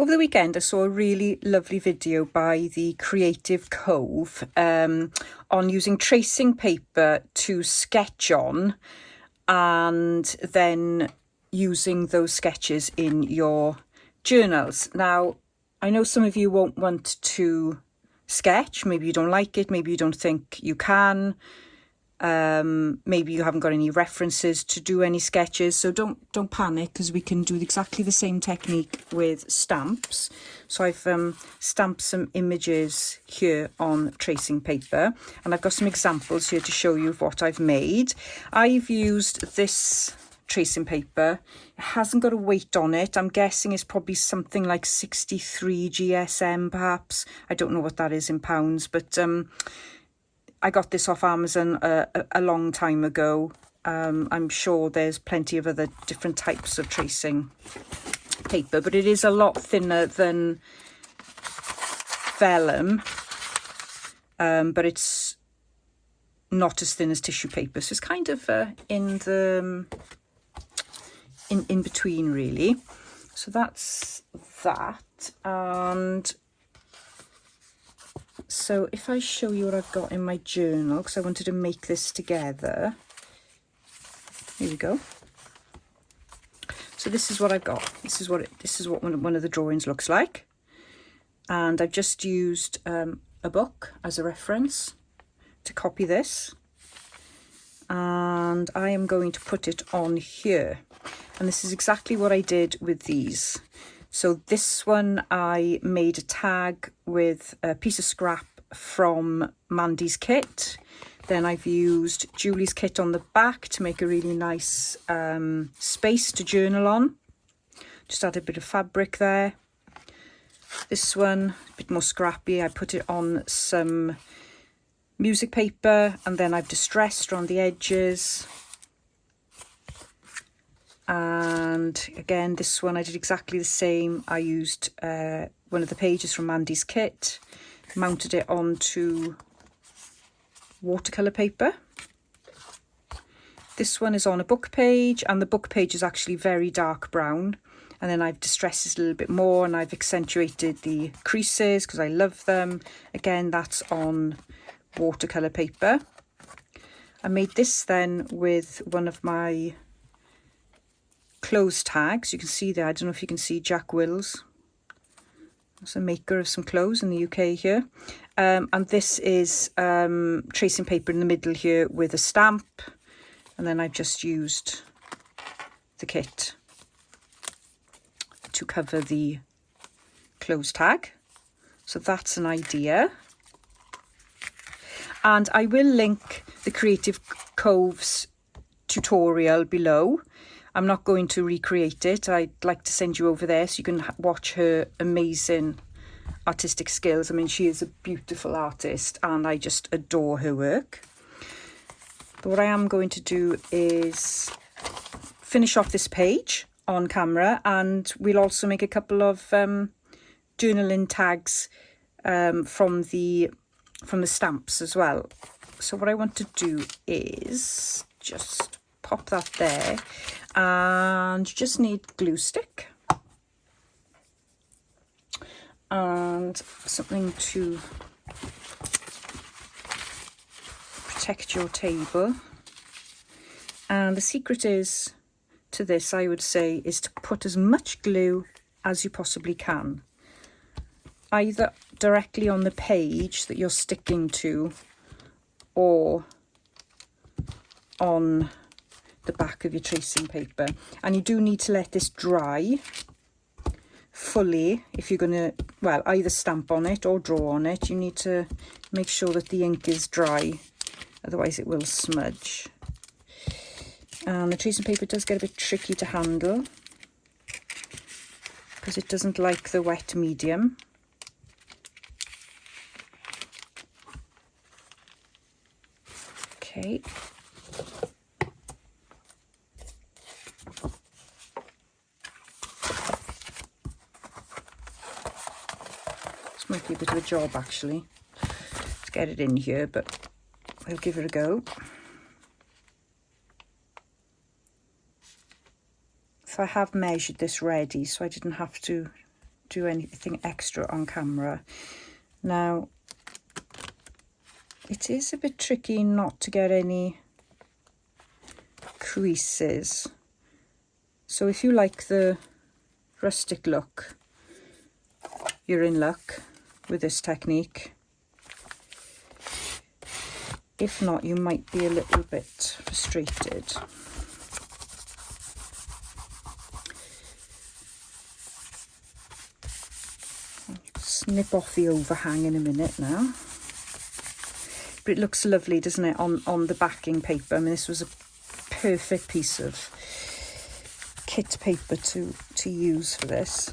Over the weekend I saw a really lovely video by the Creative Cove on using tracing paper to sketch on and then using those sketches in your journals. Now, I know some of you won't want to sketch, maybe you don't like it, maybe you don't think you can. Maybe you haven't got any references to do any sketches, so don't panic, because we can do exactly the same technique with stamps. So I've stamped some images here on tracing paper, and I've got some examples here to show you of what I've made. I've used this tracing paper. It hasn't got a weight on it. I'm guessing it's probably something like 63 GSM perhaps. I don't know what that is in pounds, but I got this off Amazon a long time ago. I'm sure there's plenty of other different types of tracing paper, but it is a lot thinner than vellum, but it's not as thin as tissue paper. So it's kind of in between, really. So that's that. And so if I show you what I've got in my journal, because I wanted to make this together. Here we go. So this is what I've got. This is what one of the drawings looks like. And I've just used a book as a reference to copy this. And I am going to put it on here. And this is exactly what I did with these. So this one I made a tag with a piece of scrap from Mandy's kit. Then I've used Julie's kit on the back to make a really nice space to journal on. Just add a bit of fabric there. This one, a bit more scrappy. I put it on some music paper and then I've distressed around the edges. And again, this one I did exactly the same. I used one of the pages from Mandy's kit, mounted it onto watercolour paper. This one is on a book page, and the book page is actually very dark brown. And then I've distressed this a little bit more and I've accentuated the creases because I love them. Again, that's on watercolour paper. I made this then with one of my clothes tags. You can see there, I don't know if you can see Jack Wills. That's a maker of some clothes in the UK here. And this is tracing paper in the middle here with a stamp. And then I've just used the kit to cover the clothes tag. So that's an idea. And I will link the Creative Cove's tutorial below. I'm not going to recreate it. I'd like to send you over there so you can watch her amazing artistic skills. I mean, she is a beautiful artist and I just adore her work. But what I am going to do is finish off this page on camera, and we'll also make a couple of journaling tags from the stamps as well. So what I want to do is just pop that there, and you just need glue stick and something to protect your table. And the secret is to this, I would say, is to put as much glue as you possibly can, either directly on the page that you're sticking to or on the back of your tracing paper. And you do need to let this dry fully if you're going to, well, either stamp on it or draw on it. You need to make sure that the ink is dry, otherwise it will smudge. And the tracing paper does get a bit tricky to handle because it doesn't like the wet medium. Okay. This might be a bit of a job actually to get it in here, but I'll give it a go. So I have measured this ready, so I didn't have to do anything extra on camera. Now, it is a bit tricky not to get any creases. So if you like the rustic look, you're in luck with this technique. If not, you might be a little bit frustrated. Snip off the overhang in a minute now. But it looks lovely, doesn't it, on the backing paper. I mean, this was a perfect piece of kit paper to use for this.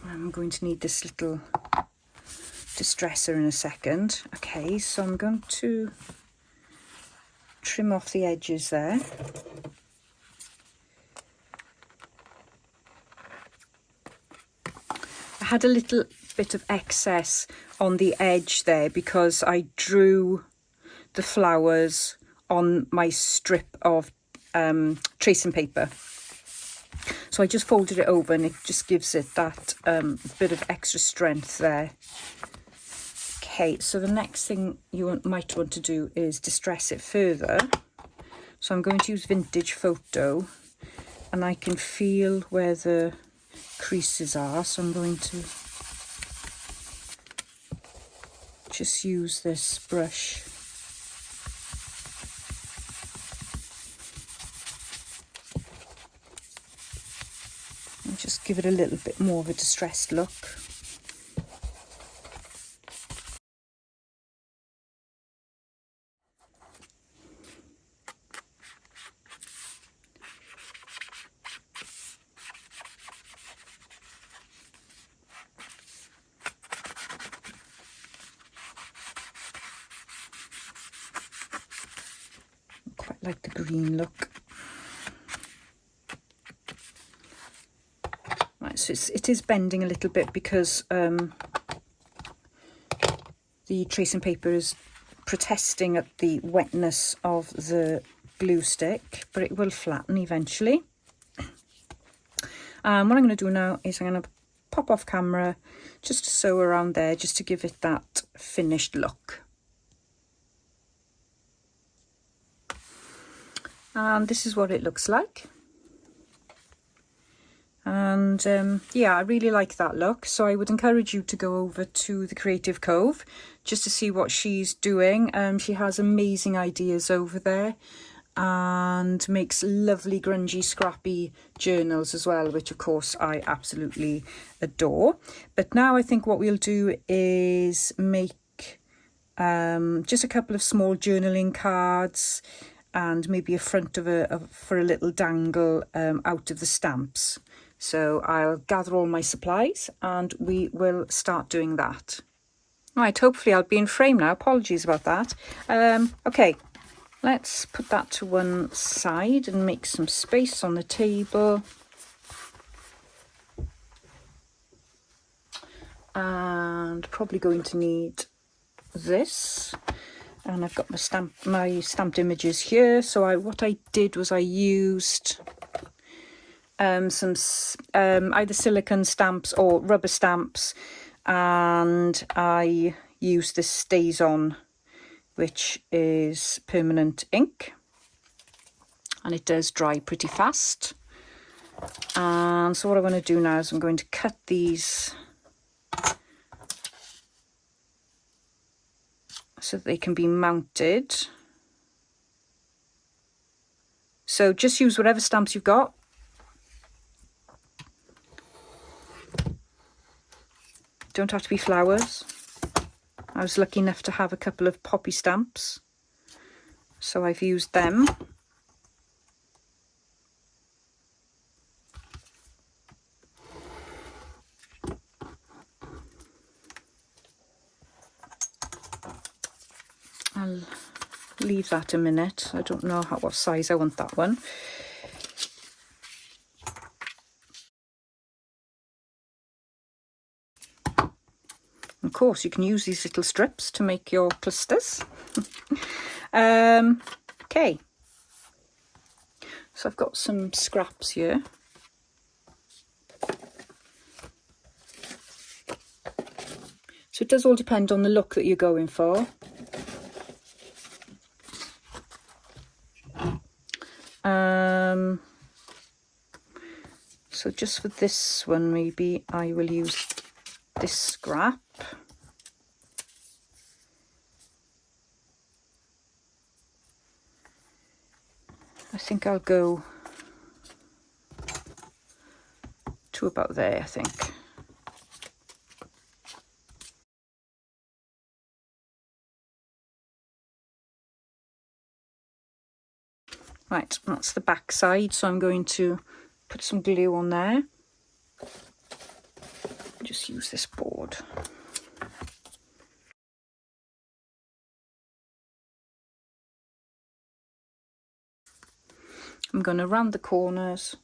I'm going to need this little distresser in a second. Okay, so I'm going to trim off the edges there. I had a little bit of excess on the edge there because I drew the flowers on my strip of tracing paper. So I just folded it over and it just gives it that bit of extra strength there. Okay, so the next thing you might want to do is distress it further. So I'm going to use Vintage Photo and I can feel where the creases are. So I'm going to just use this brush. And just give it a little bit more of a distressed look. Quite like the green look. Right, so it is bending a little bit because the tracing paper is protesting at the wetness of the glue stick, but it will flatten eventually. What I'm going to do now is I'm going to pop off camera just to sew around there, just to give it that finished look. And this is what it looks like. And yeah, I really like that look, so I would encourage you to go over to the Creative Cove just to see what she's doing. She has amazing ideas over there and makes lovely grungy scrappy journals as well, which of course I absolutely adore. But now I think what we'll do is make just a couple of small journaling cards and maybe a front of for a little dangle out of the stamps. So I'll gather all my supplies and we will start doing that. Right, hopefully I'll be in frame now. Apologies about that. Okay, let's put that to one side and make some space on the table. And probably going to need this. And I've got my stamped images here. So what I did was I used some either silicone stamps or rubber stamps, and I used this Stays On, which is permanent ink, and it does dry pretty fast. And so what I want to do now is I'm going to cut these so that they can be mounted. So just use whatever stamps you've got. Don't have to be flowers. I was lucky enough to have a couple of poppy stamps, so I've used them. I'll leave that a minute. I don't know what size I want that one. Of course, you can use these little strips to make your clusters. Okay, so I've got some scraps here. So it does all depend on the look that you're going for. So just for this one, maybe I will use this scrap. I think I'll go to about there, I think. Right, that's the back side, so I'm going to put some glue on there. Just use this board. I'm going to round the corners.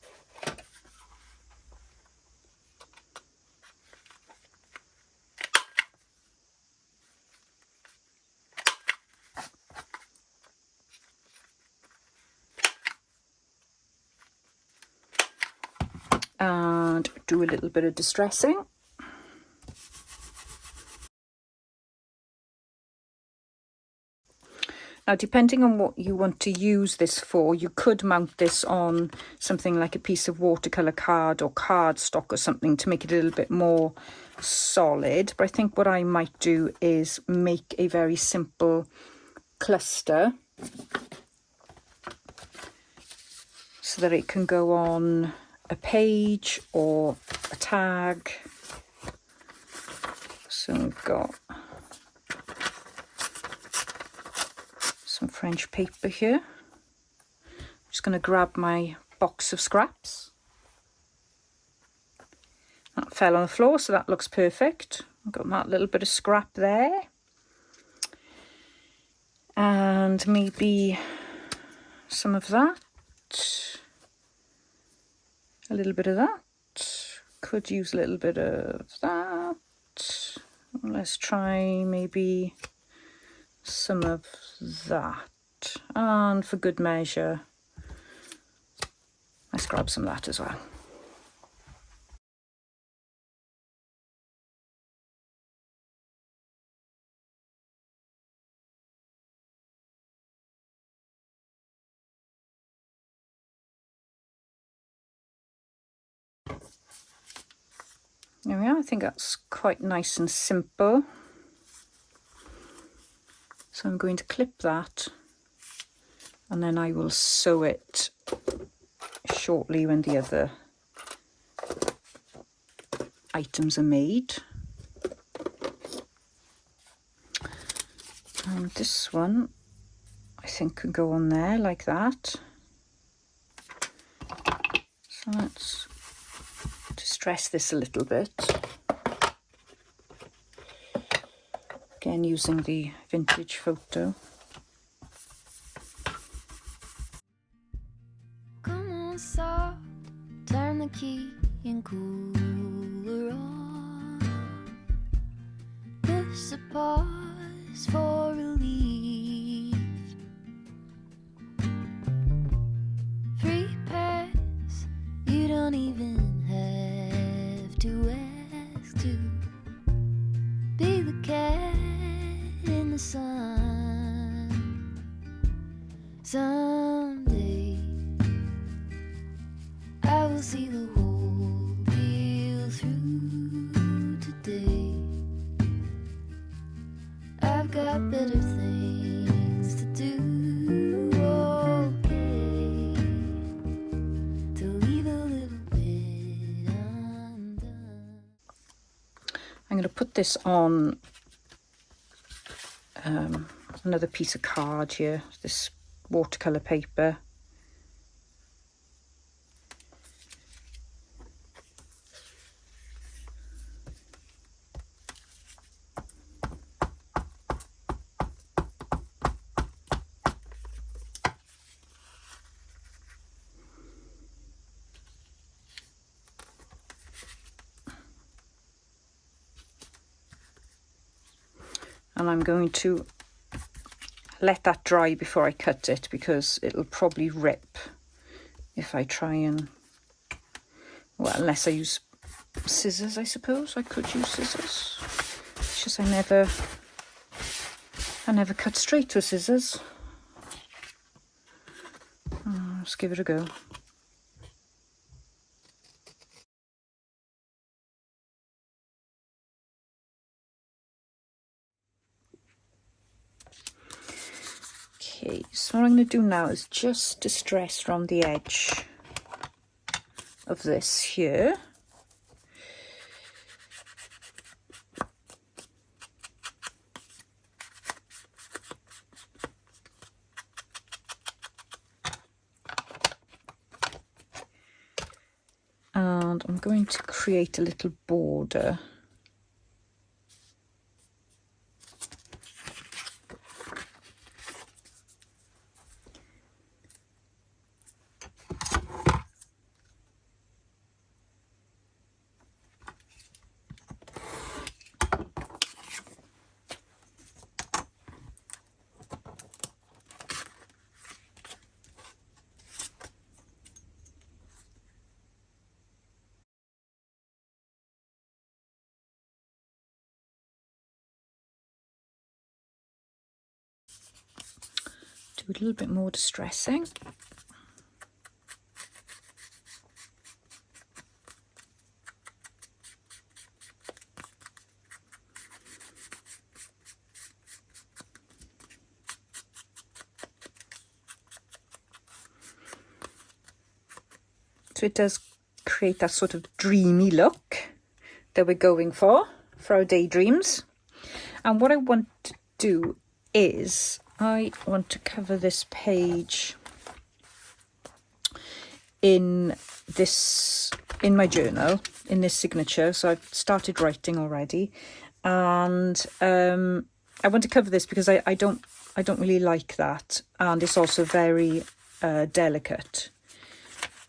And do a little bit of distressing. Now, depending on what you want to use this for, you could mount this on something like a piece of watercolour card or cardstock or something to make it a little bit more solid. But I think what I might do is make a very simple cluster so that it can go on a page or a tag. So we've got some French paper here. I'm just going to grab my box of scraps. That fell on the floor, so that looks perfect. I've got that little bit of scrap there. And maybe some of that. A little bit of that. Could use a little bit of that. Let's try maybe some of that. And for good measure, let's grab some of that as well. There we are. I think that's quite nice and simple. So I'm going to clip that, and then I will sew it shortly when the other items are made. And this one I think can go on there like that. So let's distress this a little bit. Again, using the vintage photo. Come on, soft, turn the key and cooler on. Push the pause for relief. Free pass, you don't even have to ask to be the cat in the sun. Someday I will see the whole deal through. Today I've got better things to do. Okay, to leave a little bit undone. I'm going to put this on another piece of card here, this watercolour paper. And I'm going to let that dry before I cut it, because it'll probably rip if I try and, well, unless I use scissors, I suppose. I could use scissors. It's just I never cut straight with scissors. Let's give it a go. Okay, so what I'm going to do now is just distress around the edge of this here. And I'm going to create a little border. Do a little bit more distressing. So it does create that sort of dreamy look that we're going for our daydreams. And what I want to do is I want to cover this page in my journal, in this signature. So I've started writing already, and I want to cover this because I don't really like that, and it's also very delicate.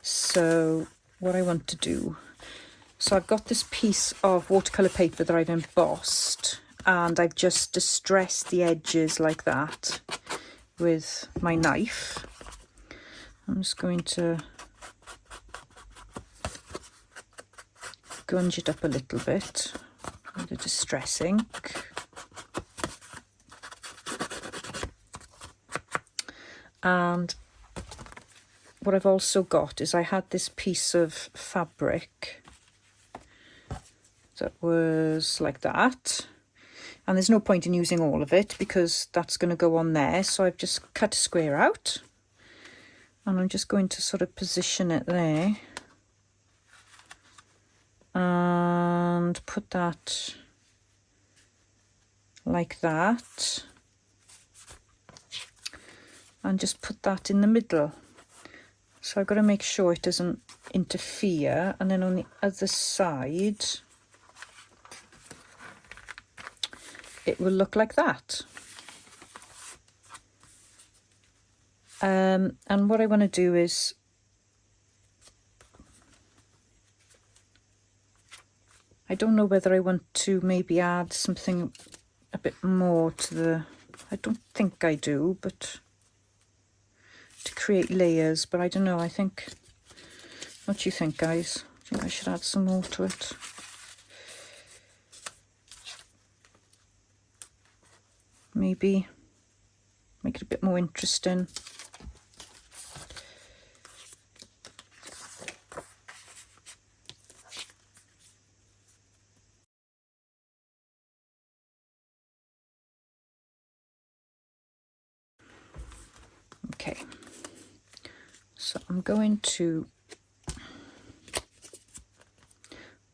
So what I want to do, so I've got this piece of watercolour paper that I've embossed, and I've just distressed the edges like that with my knife. I'm just going to gunge it up a little bit with the distress ink. And what I've also got is I had this piece of fabric that was like that, and there's no point in using all of it because that's going to go on there, so I've just cut a square out and I'm just going to sort of position it there and put that like that, and just put that in the middle. So I've got to make sure it doesn't interfere, and then on the other side it will look like that. And what I want to do is I don't know whether I want to maybe add something a bit more to the, I don't think I do, but to create layers, but I don't know, I think, what do you think, guys? I think I should add some more to it. Maybe make it a bit more interesting. Okay, so I'm going to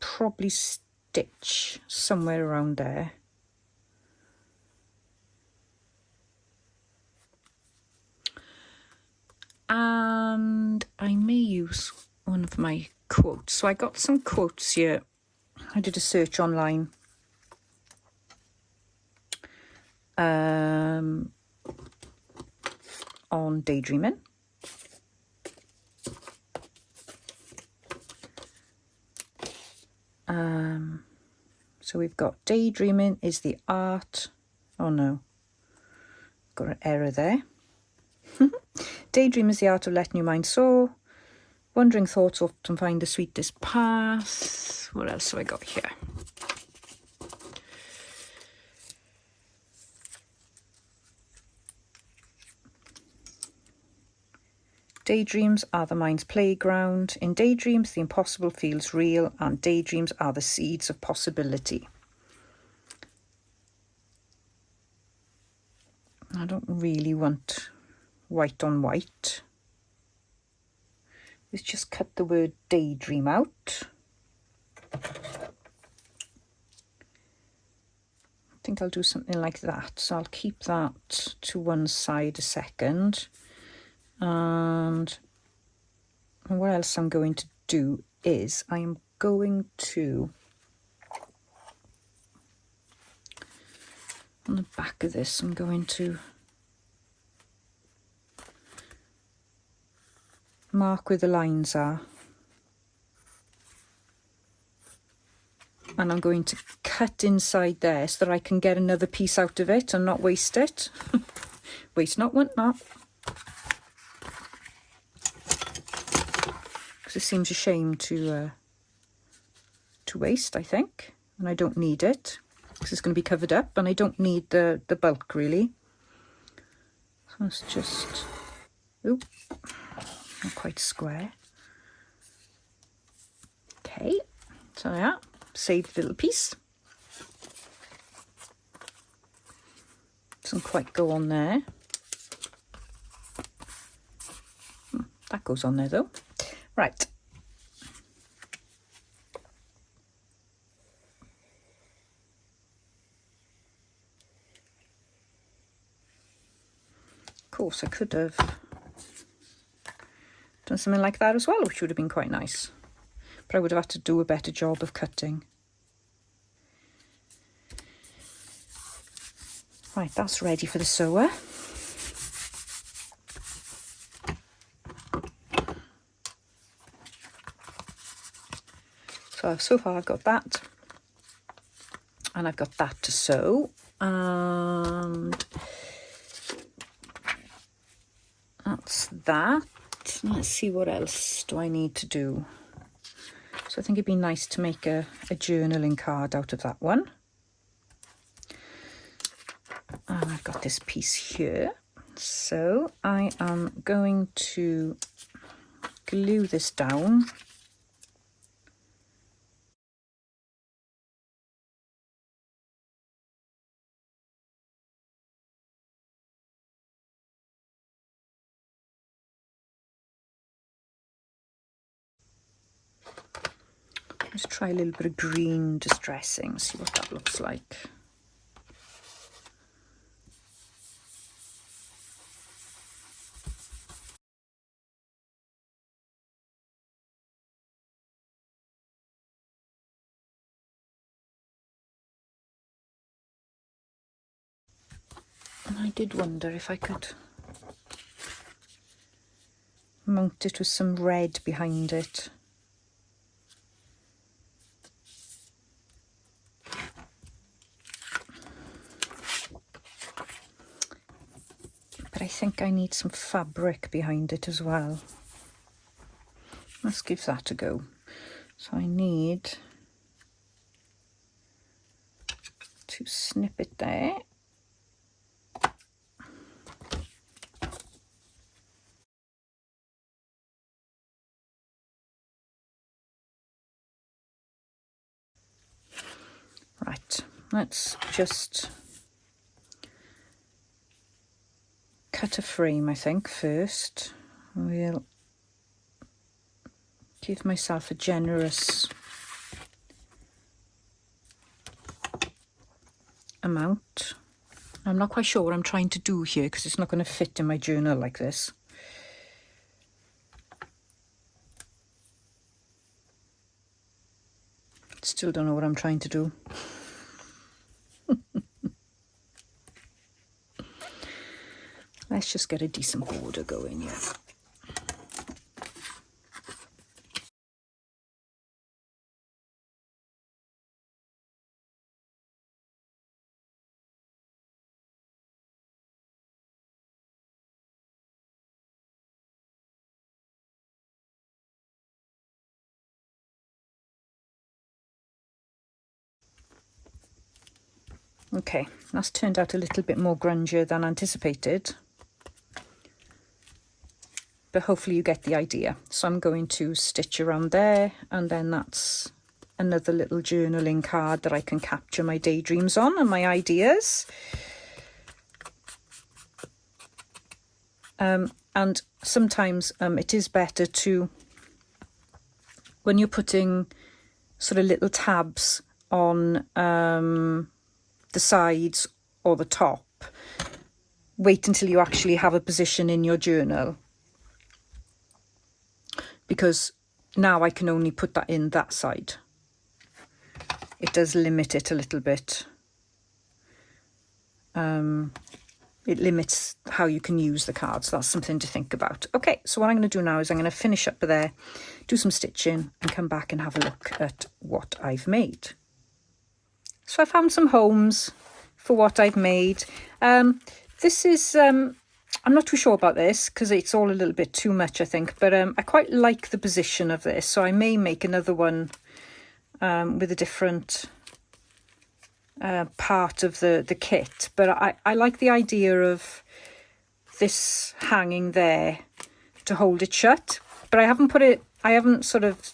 probably stitch somewhere around there. And I may use one of my quotes. So I got some quotes here. I did a search online. On daydreaming. So we've got daydreaming is the art. Oh no. got an error there. Daydream is the art of letting your mind soar. Wandering thoughts often find the sweetest path. What else have I got here? Daydreams are the mind's playground. In daydreams, the impossible feels real, and daydreams are the seeds of possibility. I don't really want white on white. Let's just cut the word daydream out. I think I'll do something like that. So I'll keep that to one side a second. And what else I'm going to do is I am going to, on the back of this, I'm going to mark where the lines are. And I'm going to cut inside there so that I can get another piece out of it and not waste it. Waste not, want not. Because it seems a shame to waste, I think. And I don't need it because it's going to be covered up, and I don't need the bulk really. So let's just, oop, not quite square. Okay, so yeah, saved a little piece. Doesn't quite go on there. That goes on there though. Right. Of course, I could have done something like that as well, which would have been quite nice. But I would have had to do a better job of cutting. Right, that's ready for the sewer. So far I've got that. And I've got that to sew. And that's that. Let's see what else do I need to do. So I think it'd be nice to make a journaling card out of that one. And I've got this piece here. So I am going to glue this down. Let's try a little bit of green distressing, see what that looks like. And I did wonder if I could mount it with some red behind it. But I think I need some fabric behind it as well. Let's give that a go. So I need to snip it there. Right, let's just cut a frame, I think, first. We'll give myself a generous amount. I'm not quite sure what I'm trying to do here because it's not going to fit in my journal like this. Still don't know what I'm trying to do. Let's just get a decent border going here. Okay, that's turned out a little bit more grungier than anticipated, but hopefully you get the idea. So I'm going to stitch around there, and then that's another little journaling card that I can capture my daydreams on and my ideas. And sometimes it is better to, when you're putting sort of little tabs on the sides or the top, wait until you actually have a position in your journal, because now I can only put that in that side. It does limit it a little bit. It limits how you can use the cards. That's something to think about. Okay, so what I'm going to do now is I'm going to finish up there, do some stitching, and come back and have a look at what I've made. So I found some homes for what I've made. This is, I'm not too sure about this because it's all a little bit too much, I think, but I quite like the position of this, so I may make another one with a different part of the kit, but I like the idea of this hanging there to hold it shut, but I haven't sort of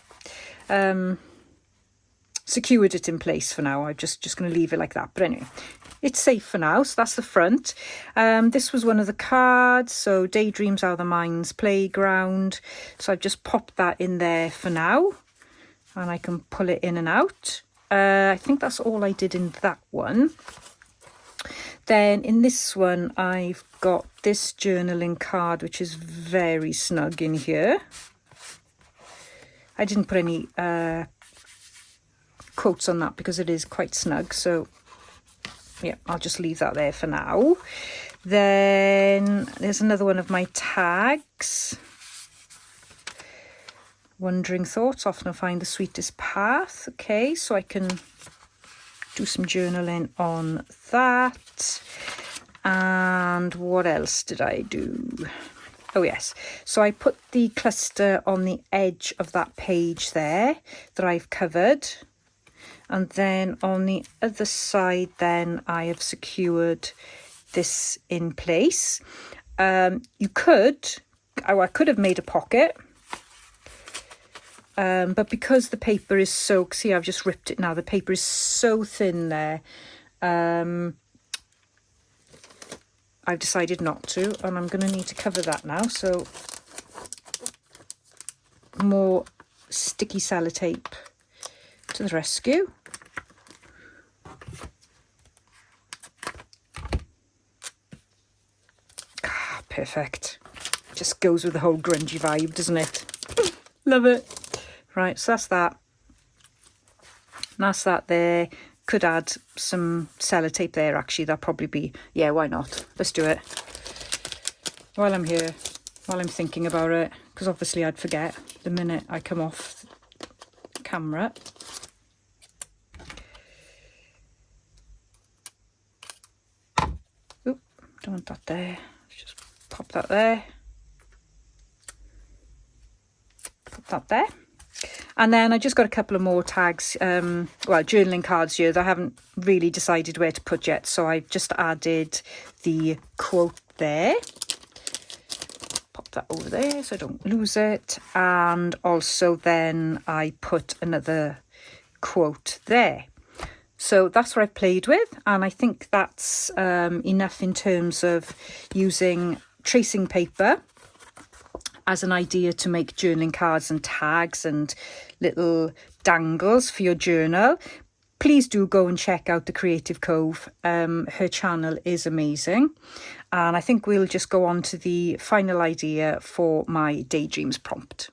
secured it in place for now. I'm just going to leave it like that, but anyway, it's safe for now. So that's the front. This was one of the cards, so daydreams are the mind's playground, so I've just popped that in there for now, and I can pull it in and out. I think that's all I did in that one. Then in this one, I've got this journaling card, which is very snug in here. I didn't put any quotes on that because it is quite snug. So yeah, I'll just leave that there for now. Then there's another one of my tags. Wandering thoughts, often find the sweetest path. Okay, so I can do some journaling on that. And what else did I do? Oh yes, so I put the cluster on the edge of that page there that I've covered. And then on the other side then I have secured this in place. I could have made a pocket. But because the paper is so, see, I've just ripped it now, the paper is so thin there, I've decided not to, and I'm going to need to cover that now. So more sticky sellotape to the rescue. Ah, perfect. Just goes with the whole grungy vibe, doesn't it? Love it. Right, so that's that. And that's that there. Could add some sellotape there, actually. That'd probably be, yeah, why not? Let's do it. While I'm here, while I'm thinking about it, because obviously I'd forget the minute I come off camera. Oop, don't want that there. Let's just pop that there. Put that there. And then I just got a couple of more tags, journaling cards here that I haven't really decided where to put yet. So I've just added the quote there. Pop that over there so I don't lose it. And also then I put another quote there. So that's what I've played with. And I think that's enough in terms of using tracing paper as an idea to make journaling cards and tags and little dangles for your journal. Please do go and check out the Creative Cove. Her channel is amazing. And I think we'll just go on to the final idea for my Daydreams prompt.